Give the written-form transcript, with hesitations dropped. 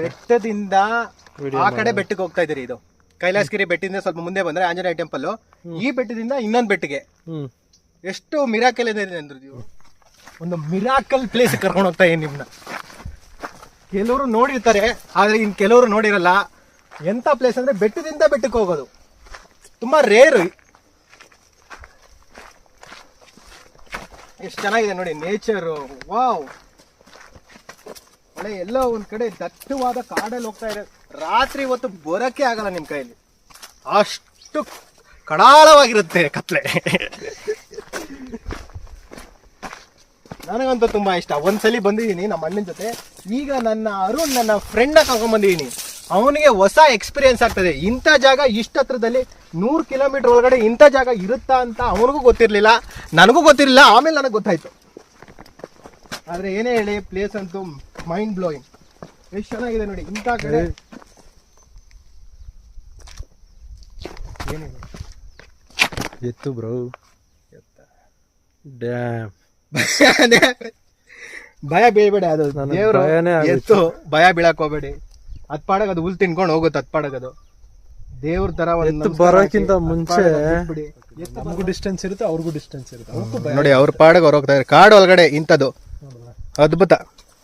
ಬೆಟ್ಟದಿಂದ ಆ ಕಡೆ ಬೆಟ್ಟಕ್ಕೆ ಹೋಗ್ತಾ ಇದ್ದೀರಿ. ಇದು ಕೈಲಾಸಗಿರಿ ಬೆಟ್ಟದಿಂದ ಸ್ವಲ್ಪ ಮುಂದೆ ಬಂದ್ರೆ ಆಂಜನೇಯ ಟೆಂಪಲ್, ಈ ಬೆಟ್ಟದಿಂದ ಇನ್ನೊಂದು ಬೆಟ್ಟಿಗೆ. ಎಷ್ಟು ಮಿರಾಕಲ್ ಇದೆ ಅಂದ್ರೆ ನೀವು ಒಂದು ಮಿರಾಕಲ್ ಪ್ಲೇಸ್ ಕರ್ಕೊಂಡು ಹೋಗ್ತಾ ಇದೀನಿ ನಿಮ್ನ. ಕೆಲವರು ನೋಡಿರ್ತಾರೆ ಆದ್ರೆ ಇನ್ ಕೆಲವರು ನೋಡಿರಲ್ಲ. ಎಂತ ಪ್ಲೇಸ್ ಅಂದ್ರೆ ಬೆಟ್ಟದಿಂದ ಬೆಟ್ಟಕ್ಕೆ ಹೋಗೋದು ತುಂಬಾ ರೇರ್. ಎಷ್ಟು ಚೆನ್ನಾಗಿದೆ ನೋಡಿ ನೇಚರ್. ವಾವ್, ಒಳ್ಳೆ ಎಲ್ಲೋ ಒಂದ್ ಕಡೆ ದಟ್ಟವಾದ ಕಾಡಲ್ಲಿ ಹೋಗ್ತಾ ಇದೆ. ರಾತ್ರಿ ಹೊತ್ತು ಬರೋಕೆ ಆಗಲ್ಲ ನಿಮ್ ಕೈಯಲ್ಲಿ, ಅಷ್ಟು ಕಡಾಳವಾಗಿರುತ್ತೆ ಕತ್ಲೆ. ನನಗಂತೂ ತುಂಬಾ ಇಷ್ಟ. ಒಂದ್ಸಲಿ ಬಂದಿದ್ದೀನಿ ನಮ್ಮ ಅಣ್ಣನ ಜೊತೆ. ಈಗ ನನ್ನ ಅರುಣ್ ನನ್ನ ಫ್ರೆಂಡ್ ಕರ್ಕೊಂಡ್ ಬಂದಿದ್ದೀನಿ. ಅವನಿಗೆ ಹೊಸ ಎಕ್ಸ್ಪೀರಿಯನ್ಸ್ ಆಗ್ತದೆ. ಇಂಥ ಜಾಗ ಇಷ್ಟ ಹತ್ರದಲ್ಲಿ 100 ಕಿಲೋಮೀಟರ್ ಒಳಗಡೆ ಇಂಥ ಜಾಗ ಇರುತ್ತಾ ಅಂತ ಅವನಿಗೂ ಗೊತ್ತಿರಲಿಲ್ಲ, ನನಗೂ ಗೊತ್ತಿರಲಿಲ್ಲ. ಆಮೇಲೆ ನನಗೆ ಗೊತ್ತಾಯ್ತು. ಆದ್ರೆ ಏನೇ ಹೇಳಿ ಪ್ಲೇಸ್ ಅಂತೂ ಮೈಂಡ್ ಬ್ಲೋಯಿಂಗ್. ಎಷ್ಟು ಚೆನ್ನಾಗಿದೆ ನೋಡಿ ಇಂಥ ಕಡೆ. ಏನಿದೆ ಎತ್ತು ಬ್ರೋ, ಡ್ಯಾಮ್. ಭಯ ಬೀಳ್ಬೇಡಿ, ಅದು ದೇವ್ರು ಎತ್ತು. ಭಯ ಬೀಳಕ್ ಹೋಗ್ಬೇಡಿ. ಅದ್ ಪಾಡಕ್ ಅದು ಹುಲ್ ತಿನ್ಕೊಂಡು ಹೋಗುತ್ತೆ. ಅದ್ ಪಾಡಕ್ ಅದು ದೇವ್ರ ತರ ಬರೋಕ್ಕಿಂತ ಮುಂಚೆ ನಮಗೂ ಡಿಸ್ಟೆನ್ಸ್ ಇರುತ್ತೆ, ಅವ್ರಿಗೂ ಡಿಸ್ಟೆನ್ಸ್ ಇರುತ್ತೆ. ನೋಡಿ ಅವ್ರ ಪಾಡಕ್ ಅವ್ರು ಹೋಗ್ತಾ ಇದ್ದಾರೆ ಕಾಡು ಒಳಗಡೆ. ಇಂಥದ್ದು ಅದ್ಭುತ.